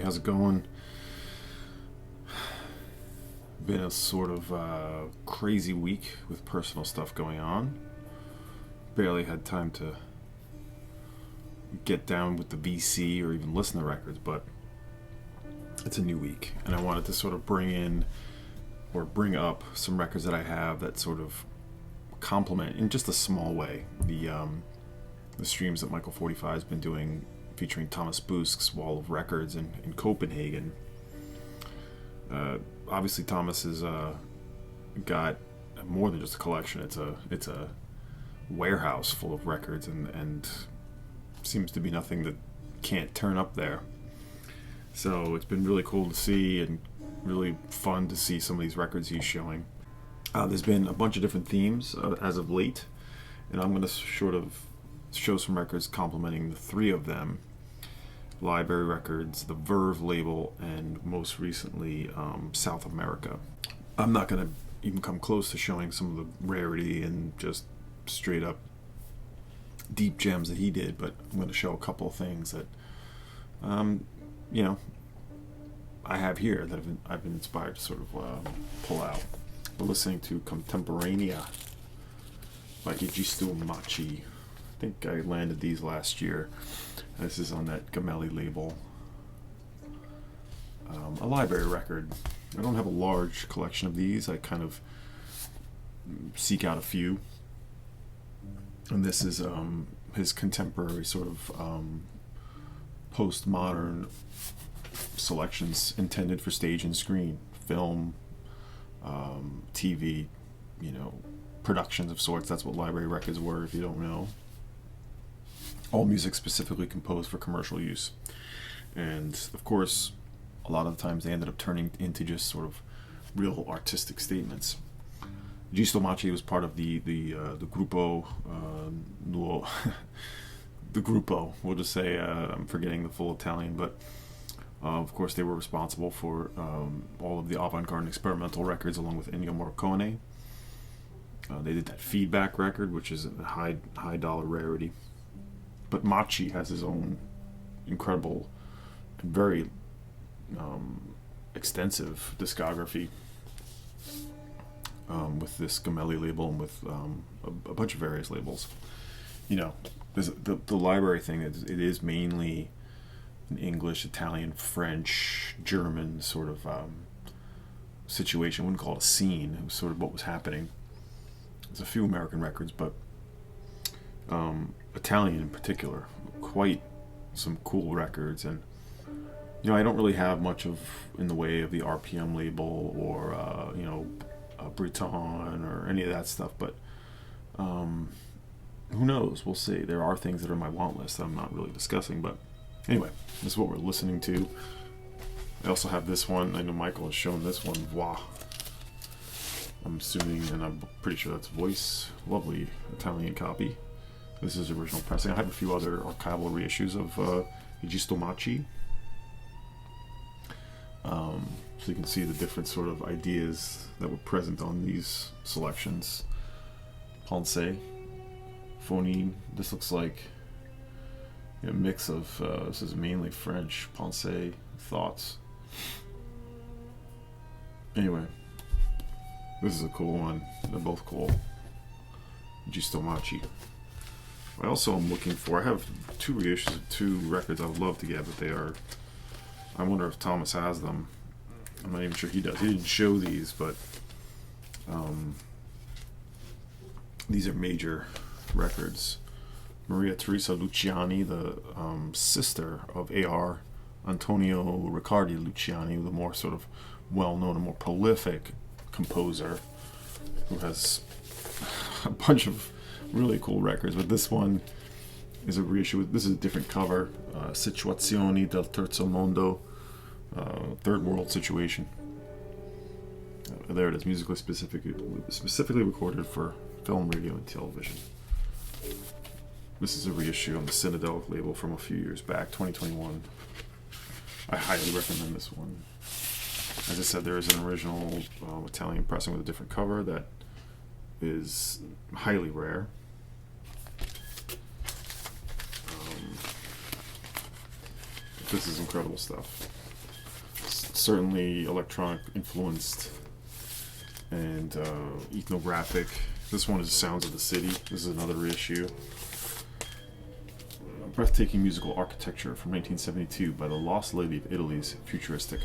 how's it going? Been a sort of crazy week with personal stuff going on. Barely had time to get down with the VC or even listen to records, but it's a new week, and I wanted to sort of bring up some records that I have that sort of complement, in just a small way, the streams that Michael 45 has been doing, featuring Thomas Busk's Wall of Records in Copenhagen. Obviously, Thomas has got more than just a collection. It's a warehouse full of records, and seems to be nothing that can't turn up there. So it's been really cool to see, and really fun to see some of these records he's showing. There's been a bunch of different themes as of late, and I'm going to sort of show some records complementing the three of them: Library Records, the Verve Label, and most recently South America. I'm not going to even come close to showing some of the rarity and just straight up deep gems that he did, but I'm going to show a couple of things that I have here that I've been inspired to sort of pull out. We're listening to Contemporanea by Egisto Machi. I think I landed these last year. This is on that Gemelli label. A library record. I don't have a large collection of these. I kind of seek out a few. And this is his contemporary sort of postmodern selections intended for stage and screen, film, TV, productions of sorts. That's what library records were, if you don't know. All music specifically composed for commercial use. And of course, a lot of the times they ended up turning into just sort of real artistic statements. Egisto Machi was part of the Gruppo Nuovo. The Gruppo, we'll just say, I'm forgetting the full Italian, but of course they were responsible for all of the avant-garde and experimental records, along with Ennio Morricone. They did that Feedback record, which is a high dollar rarity. But Machi has his own incredible and very extensive discography with this Gemelli label and with a bunch of various labels. There's the library thing. It is mainly an English, Italian, French, German sort of situation. I wouldn't call it a scene. It was sort of what was happening. There's a few American records, but Italian in particular, quite some cool records. And I don't really have much in the way of the RPM label or Breton or any of that stuff, but who knows? We'll see. There are things that are on my want list that I'm not really discussing, but anyway, this is what we're listening to. I also have this one. I know Michael has shown this one, Voix. I'm assuming, and I'm pretty sure that's Voice. Lovely Italian copy. This is original pressing. I have a few other archival reissues of Egisto Machi. So you can see the different sort of ideas that were present on these selections. Pensée, Phoneme. This looks like a mix of, this is mainly French, Pensée, Thoughts. Anyway, this is a cool one. They're both cool. Egisto Machi. I also am looking for, I have two reissues of two records I would love to get, but I wonder if Thomas has them. I'm not even sure he does. He didn't show these, but these are major records. Maria Teresa Luciani, the sister of A.R. Antonio Riccardi Luciani, the more sort of well-known and more prolific composer, who has a bunch of really cool records. But this one is a reissue. This is a different cover. Situazioni del Terzo Mondo, Third World Situation. There it is, musically specifically recorded for film, radio, and television. This is a reissue on the Cynadelic label from a few years back, 2021. I highly recommend this one. As I said, there is an original Italian pressing with a different cover that is highly rare. This is incredible stuff. certainly electronic influenced and ethnographic. This one is Sounds of the City. This is another reissue. Breathtaking musical architecture from 1972 by the Lost Lady of Italy's futuristic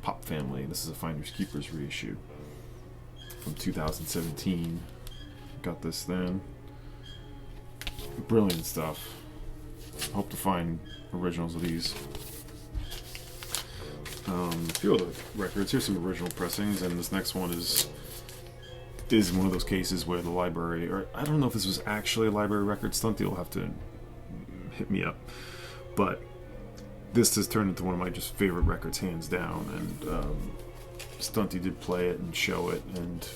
pop family. This is a Finders Keepers reissue from 2017. Got this then. Brilliant stuff. Hope to find originals of these. A few other records. Here's some original pressings, and this next one is one of those cases where the library, or I don't know if this was actually a library record. Stunty will have to hit me up, but this has turned into one of my just favorite records, hands down. And Stunty did play it and show it, and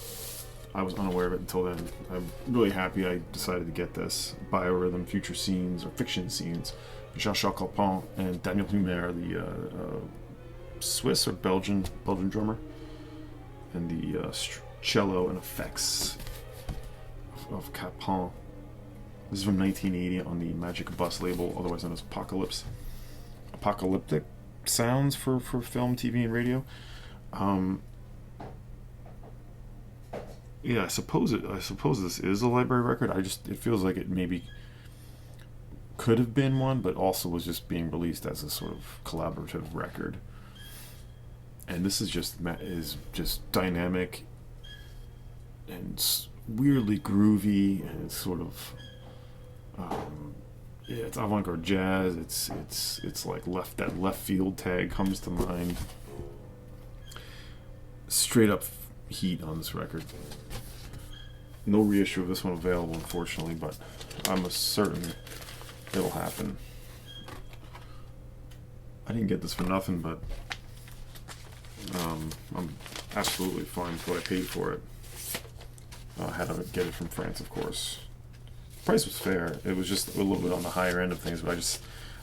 I was unaware of it until then. I'm really happy I decided to get this. Biorhythm, Future Scenes, or Fiction Scenes. Jean-Charles Calpin and Daniel Humer, the Swiss or Belgian drummer, and the cello and effects of Calpin. This is from 1980 on the Magic Busk label, otherwise known as Apocalypse. Apocalyptic sounds for film, TV, and radio. Yeah, I suppose this is a library record. It feels like it maybe could have been one, but also was just being released as a sort of collaborative record. And this is just dynamic and weirdly groovy, and it's sort of it's avant-garde jazz. It's like that left field tag comes to mind. Straight up heat on this record. No reissue of this one available, unfortunately, but I'm certain it'll happen. I didn't get this for nothing, but I'm absolutely fine with what I paid for it. I had to get it from France, of course. Price was fair. It was just a little bit on the higher end of things, but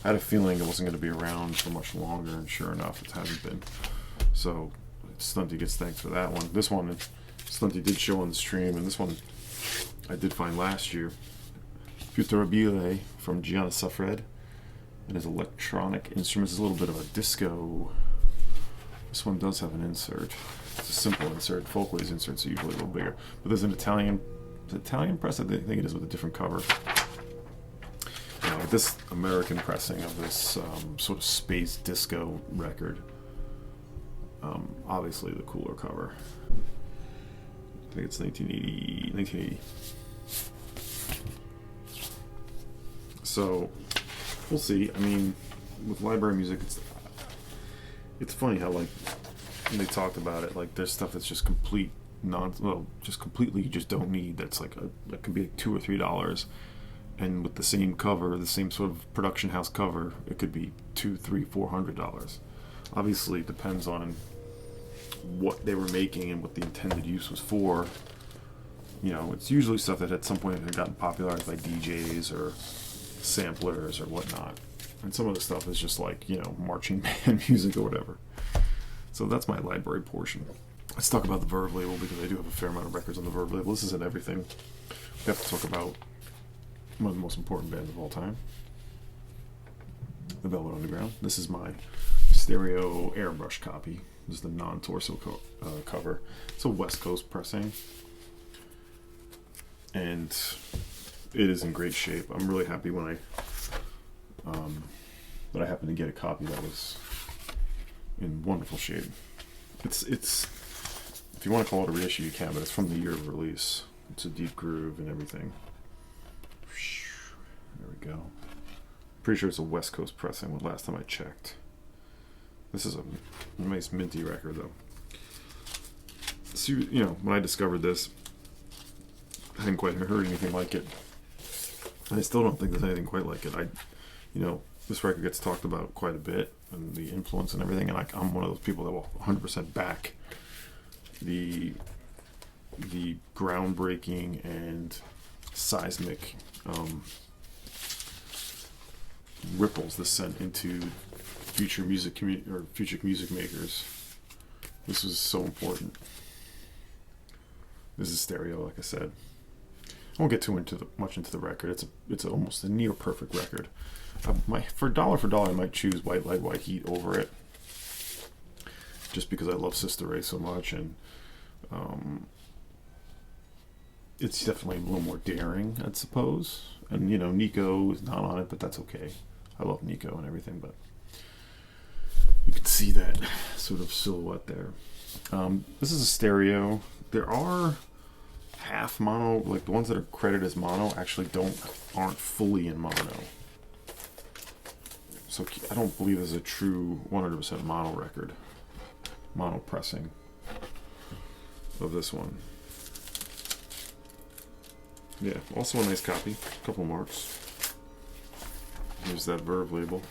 I had a feeling it wasn't going to be around for much longer, and sure enough, it hasn't been. So Stunty gets thanks for that one. This one, Stunty did show on the stream, and this one I did find last year. Futurabile from Gianna Suffred and his electronic instruments. Is a little bit of a disco. This one does have an insert. It's a simple insert. Folkways inserts are usually a little bigger, but there's an Italian press. I think it is, with a different cover. This American pressing of this sort of space disco record. Obviously the cooler cover. I think it's 1980. So we'll see. I mean, with library music, it's funny how, like, when they talked about it, like, there's stuff that's just completely you just don't need. That's like that could be like $2 or $3, and with the same cover, the same sort of production house cover, it could be $200, $300, $400. Obviously, it depends on what they were making and what the intended use was for. It's usually stuff that at some point had gotten popularized by DJs or samplers or whatnot, and some of the stuff is just like marching band music or whatever. So that's my library portion. Let's talk about the Verve Label, because I do have a fair amount of records on the Verve Label. This isn't everything. We have to talk about one of the most important bands of all time, the Velvet Underground. This is my stereo airbrush copy. This is the non-torso cover. It's a West Coast pressing, and it is in great shape. I'm really happy when that I happened to get a copy that was in wonderful shape. It's if you want to call it a reissue, you can, but it's from the year of release. It's a deep groove and everything. There we go. Pretty sure it's a West Coast pressing. Last time I checked. This is a nice minty record, though. So, when I discovered this, I hadn't quite heard anything like it. And I still don't think there's anything quite like it. This record gets talked about quite a bit, and the influence and everything, and I'm one of those people that will 100% back the groundbreaking and seismic ripples this sent into future music makers. This was so important. This is stereo, like I said. I won't get too much into the record. It's almost a near perfect record. For dollar, I might choose White Light, White Heat over it, just because I love Sister Ray so much, and it's definitely a little more daring, I suppose. And you know, Nico is not on it, but that's okay. I love Nico and everything, but you can see that sort of silhouette there. This is a stereo. There are half mono, like the ones that are credited as mono actually aren't fully in mono. So I don't believe there's a true 100% mono record, mono pressing of this one. Yeah, also a nice copy, a couple marks. Here's that Verve label.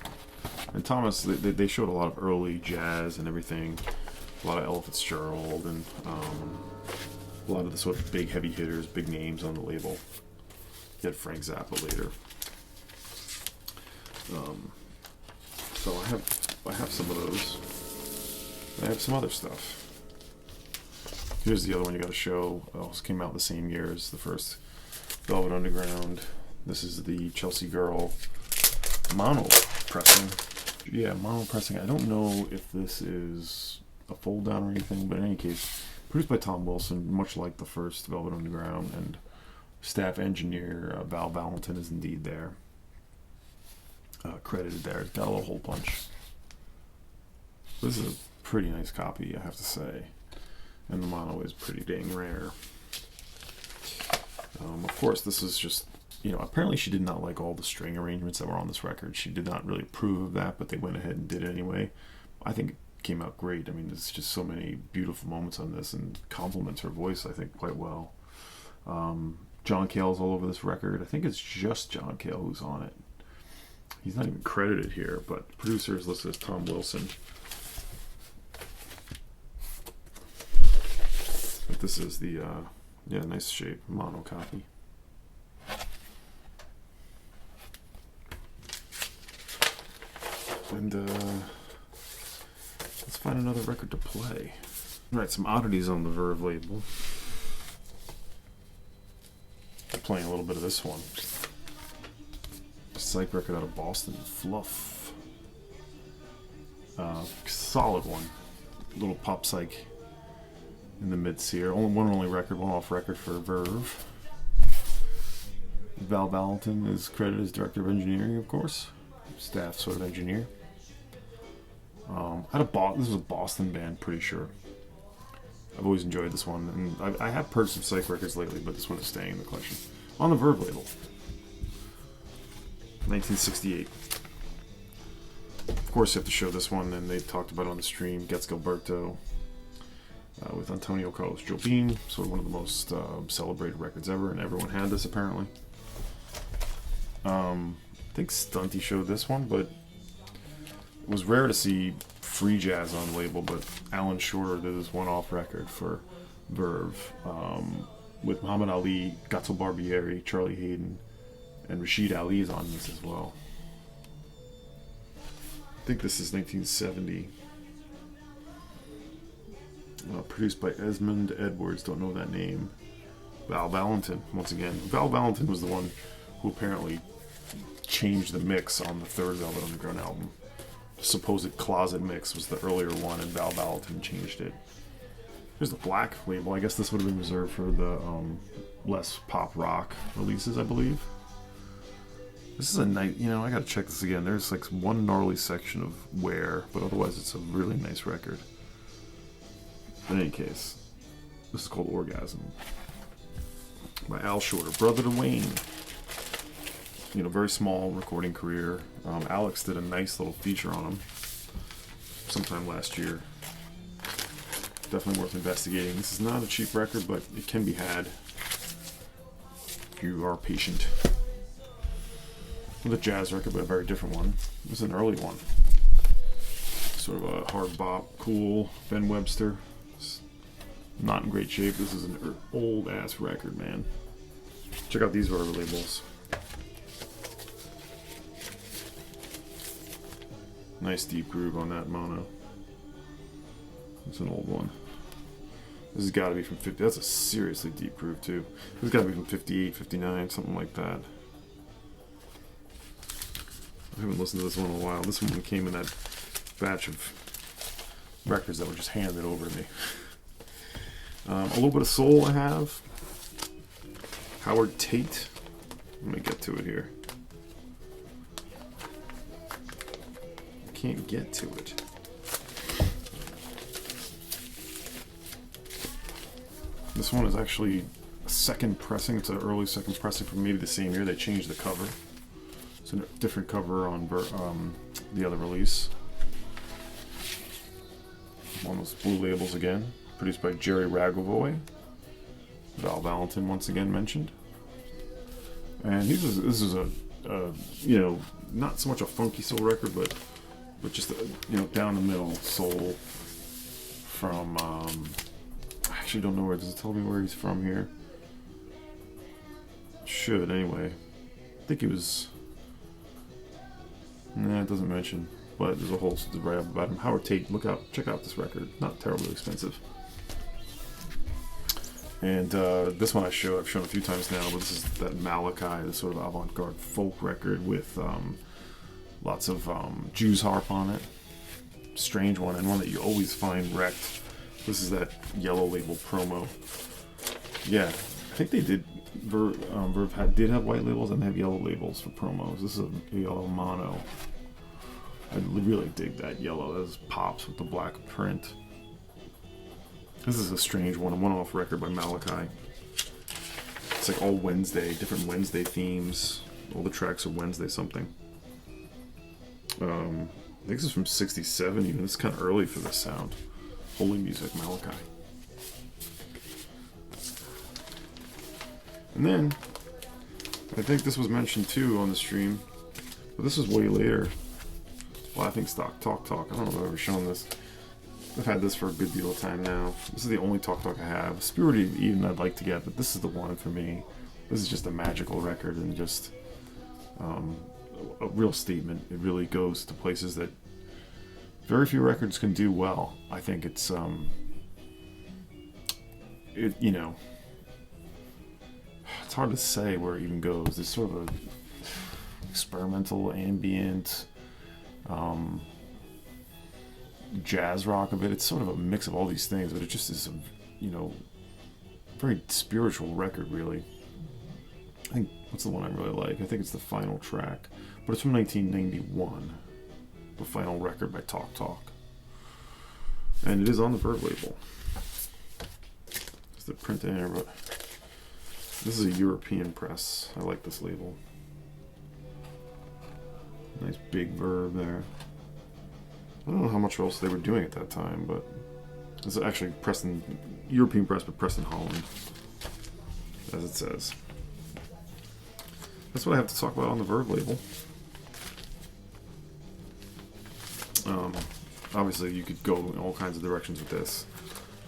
And Thomas, they showed a lot of early jazz and everything, a lot of Ella Fitzgerald, and a lot of the sort of big heavy hitters, big names on the label. You had Frank Zappa later. So I have some of those. I have some other stuff. Here's the other one you got to show. It also came out the same year as the first Velvet Underground. This is the Chelsea Girl mono pressing. Yeah, mono pressing. I don't know if this is a fold down or anything, but in any case, produced by Tom Wilson, much like the first Velvet Underground, and staff engineer Val Valentin is indeed there. Credited there. It's got a little hole punch. This is a pretty nice copy, I have to say. And the mono is pretty dang rare. Of course, this is just, you know, apparently she did not like all the string arrangements that were on this record. She did not really approve of that, but they went ahead and did it anyway. I think it came out great. I mean, there's just so many beautiful moments on this, and complements her voice, I think, quite well. John Cale's all over this record. I think it's just John Cale who's on it. He's not even credited here, but producer is listed as Tom Wilson. But this is the, yeah, nice shape, mono copy. And let's find another record to play. All right, some oddities on the Verve label. I'm playing a little bit of this one. Psych record out of Boston, Fluff. Solid one. Little pop psych in the mids here. Only record, one off record for Verve. Val Valentin is credited as director of engineering, of course. Staff sort of engineer. This was a Boston band, pretty sure. I've always enjoyed this one, and I have purchased some psych records lately, but this one is staying in the collection. On the Verve label. 1968. Of course, you have to show this one, and they talked about it on the stream. Gets Gilberto with Antonio Carlos Jobim, sort of one of the most celebrated records ever, and everyone had this apparently. I think Stunty showed this one, but it was rare to see free jazz on the label. But Alan Shorter did this one-off record for Verve with Muhammad Ali, Gato Barbieri, Charlie Hayden, and Rashid Ali is on this as well. I think this is 1970. Produced by Esmond Edwards, don't know that name. Val Valentin, once again. Val Valentin was the one who apparently changed the mix on the third Velvet Underground album. The supposed closet mix was the earlier one, and Val Valentin changed it. Here's the black label. I guess this would have been reserved for the less pop rock releases, I believe. This is a nice, you know, I gotta check this again. There's like one gnarly section of wear, but otherwise it's a really nice record. In any case, this is called Orgasm by Al Shorter, brother to Wayne. You know, very small recording career. Alex did a nice little feature on him sometime last year. Definitely worth investigating. This is not a cheap record, but it can be had if you are patient. With a jazz record, but a very different one. It was an early one. Sort of a hard bop, cool. Ben Webster. It's not in great shape. This is an old ass record, man. Check out these Verve labels. Nice deep groove on that mono. It's an old one. This has got to be from 50. That's a seriously deep groove too. This has got to be from 58, 59, something like that. I haven't listened to this one in a while. This one came in that batch of records that were just handed over to me. A little bit of soul I have. Howard Tate. Let me get to it here. Can't get to it. This one is actually a second pressing. It's an early second pressing from maybe the same year. They changed the cover. It's a different cover on the other release. On those blue labels again. Produced by Jerry Ragovoy. Val Valentin once again mentioned. And this is a you know, not so much a funky soul record, but just a, you know, down the middle soul from I actually don't know where. Does it tell me where he's from here? Should anyway. I think he was. Nah, it doesn't mention. But there's a whole write up about him. Howard Tate. Check out this record. Not terribly expensive. And this one I've shown a few times now, but this is that Malachi, the sort of avant-garde folk record with lots of Jews harp on it. Strange one, and one that you always find wrecked. This is that Yellow Label promo. Yeah, I think they did. Verve did have white labels and they have yellow labels for promos. This is a yellow mono. I really dig that yellow. That pops with the black print. This is a strange one, a one-off record by Malachi. It's like all Wednesday, different Wednesday themes. All the tracks are Wednesday something. I think this is from '67 even. It's kind of early for this sound. Holy Music, Malachi. And then, I think this was mentioned too on the stream, but this was way later. Laughing Stock Talk Talk. I don't know if I've ever shown this. I've had this for a good deal of time now. This is the only Talk Talk I have. Spirited Eden I'd like to get, but this is the one for me. This is just a magical record and just a real statement. It really goes to places that very few records can do well. I think it's you know, it's hard to say where it even goes. There's sort of a experimental, ambient, jazz rock of it. It's sort of a mix of all these things, but it just is a, you know, very spiritual record, really. I think, what's the one I really like? I think it's the final track, but it's from 1991. The final record by Talk Talk. And it is on the Verve Label. There's the print in here, but this is a European press. I like this label. Nice big Verve there. I don't know how much else they were doing at that time, but it's actually pressed in European press, but pressed in Holland, as it says. That's what I have to talk about on the Verve label. Obviously, you could go in all kinds of directions with this.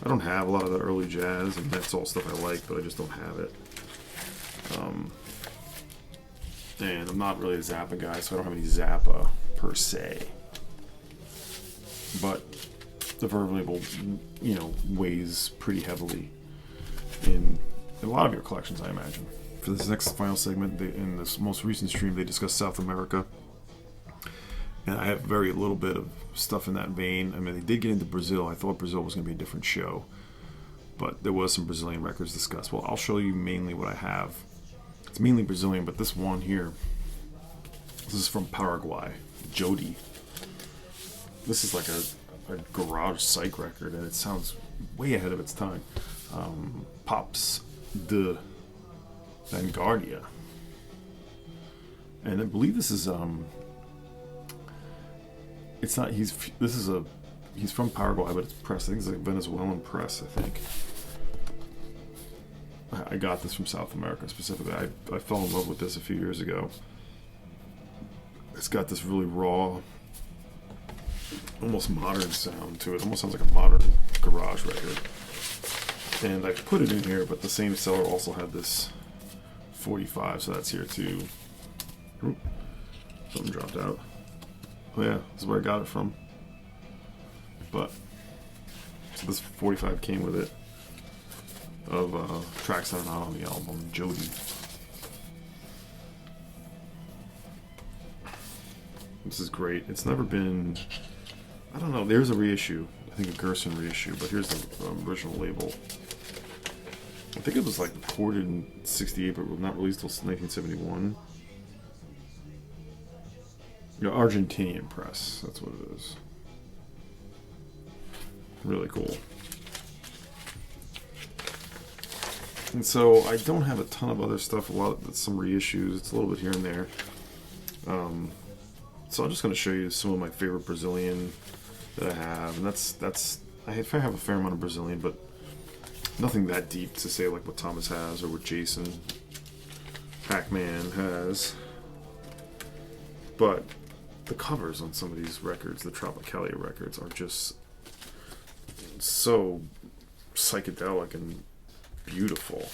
I don't have a lot of the early jazz, and that's all stuff I like, but I just don't have it. And I'm not really a Zappa guy, so I don't have any Zappa per se. But the Verve label, you know, weighs pretty heavily in a lot of your collections, I imagine. For this next final segment, in this most recent stream, they discussed South America. And I have very little bit of stuff in that vein. I mean, they did get into Brazil. I thought Brazil was going to be a different show. But there was some Brazilian records discussed. Well, I'll show you mainly what I have. It's mainly Brazilian, but this one here, this is from Paraguay, Jody. This is like a garage psych record, and it sounds way ahead of its time. Pops de Vanguardia. And I believe this is it's not he's from Paraguay, but it's pressed. I think it's like a Venezuelan press, I think. I got this from South America specifically. I fell in love with this a few years ago. It's got this really raw, almost modern sound to it. Almost sounds like a modern garage record. And I put it in here, but the same seller also had this 45, so that's here too. Oop, something dropped out. Oh yeah, this is where I got it from. But so this 45 came with it of tracks that are not on the album. Jody. This is great. It's never been. I don't know. There's a reissue. I think a Gerson reissue, but here's the original label. I think it was like recorded in '68, but not released till 1971. You know, Argentinian press. That's what it is. Really cool. And so I don't have a ton of other stuff. Some reissues. It's a little bit here and there. So I'm just going to show you some of my favorite Brazilian that I have, and that's I have a fair amount of Brazilian, but nothing that deep to say like what Thomas has or what Jason Pac-Man has. But the covers on some of these records, the Tropicalia records, are just so psychedelic and beautiful.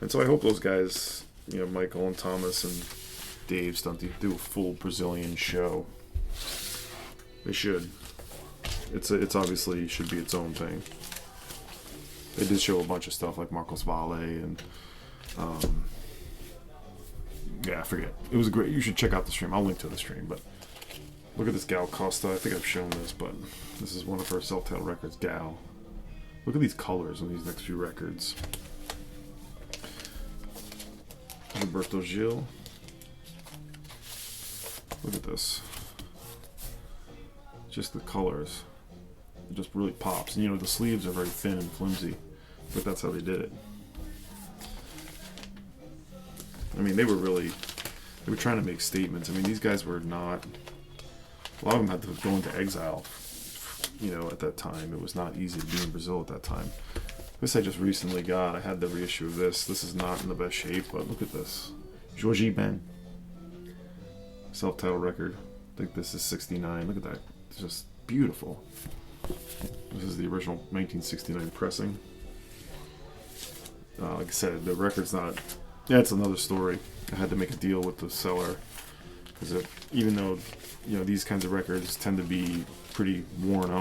And so I hope those guys, you know, Michael and Thomas and Dave Stunty, do a full Brazilian show. They should. It's obviously should be its own thing. They did show a bunch of stuff like Marcos Valle and yeah, I forget. It was great. You should check out the stream. I'll link to the stream. But look at this Gal Costa. I think I've shown this, but this is one of her self-titled records, Gal. Look at these colors on these next few records. Roberto Gil. Look at this. Just the colors. It just really pops. And you know, the sleeves are very thin and flimsy, but that's how they did it. I mean, they were trying to make statements. I mean, these guys were not, a lot of them had to go into exile, you know, at that time. It was not easy to be in Brazil at that time. This I just recently got. I had the reissue of this. This is not in the best shape, but look at this. Jorge Ben. Self-titled record. I think this is 69. Look at that. It's just beautiful. This is the original 1969 pressing. Like I said, the record's not... Yeah, it's another story. I had to make a deal with the seller. Because even though, you know, these kinds of records tend to be pretty worn.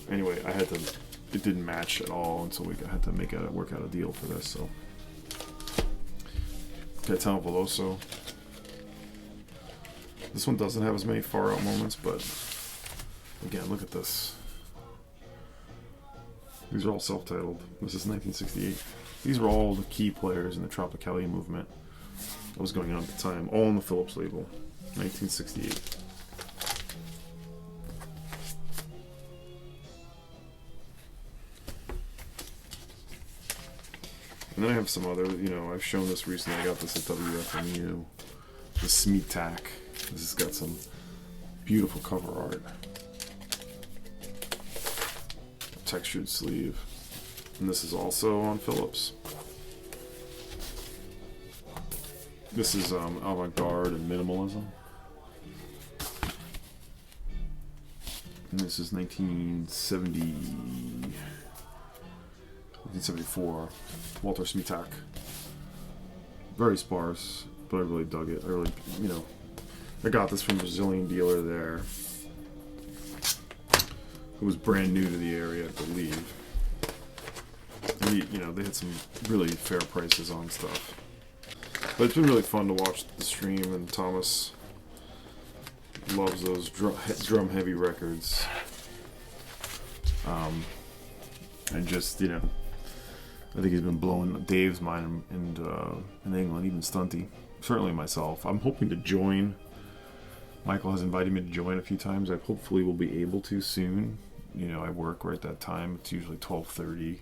Anyway, it didn't match at all, and so we had to work out a deal for this, so... Caetano Veloso. This one doesn't have as many far out moments, but again, look at this. These are all self-titled. This is 1968. These were all the key players in the Tropicalia movement that was going on at the time, all on the Philips label, 1968. And then I have some other, you know, I've shown this recently. I got this at WFMU, the Smetak. This has got some beautiful cover art. Textured sleeve. And this is also on Philips. This is avant-garde and minimalism. And this is 1974. Walter Smetak. Very sparse, but I really dug it. I got this from a Brazilian dealer there, who was brand new to the area, I believe. And they had some really fair prices on stuff. But it's been really fun to watch the stream, and Thomas loves those drum-heavy records. And just, I think he's been blowing Dave's mind in England, even Stunty. Certainly myself. I'm hoping to join. Michael has invited me to join a few times. I hopefully will be able to soon. I work right at that time. It's usually 12:30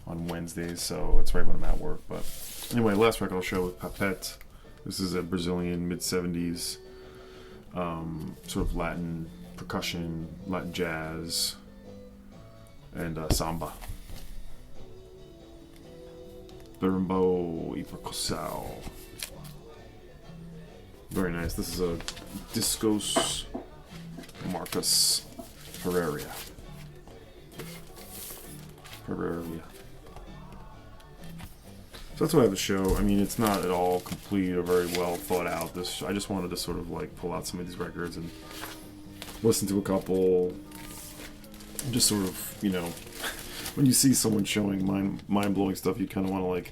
on Wednesdays, so it's right when I'm at work. But anyway, last record I'll show with Papette. This is a Brazilian mid-70s sort of Latin percussion, Latin jazz, and samba. Berimbau e percussão. Very nice. This is a Discos Marcus Pereira. So that's what I have to show. I mean, it's not at all complete or very well thought out. I just wanted to sort of like pull out some of these records and listen to a couple. And just sort of, when you see someone showing mind-blowing stuff, you kind of want to like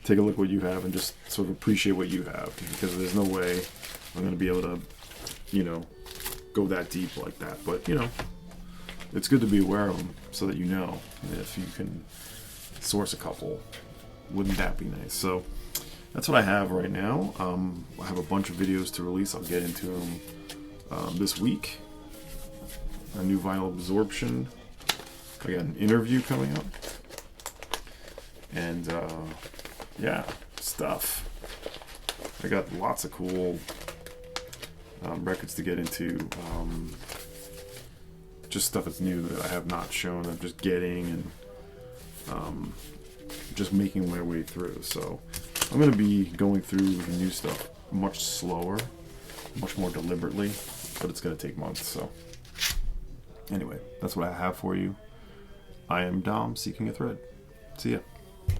take a look at what you have and just sort of appreciate what you have, because there's no way I'm going to be able to, go that deep like that. But, you know, it's good to be aware of them so that you know. And if you can source a couple, wouldn't that be nice? So that's what I have right now. I have a bunch of videos to release. I'll get into them this week. A new vinyl absorption. I got an interview coming up. And yeah, stuff. I got lots of cool records to get into. Just stuff that's new that I have not shown. I'm just getting and just making my way through. So I'm going to be going through the new stuff much slower, much more deliberately, but it's going to take months. So anyway, that's what I have for you. I am Dom, seeking a thread. See ya.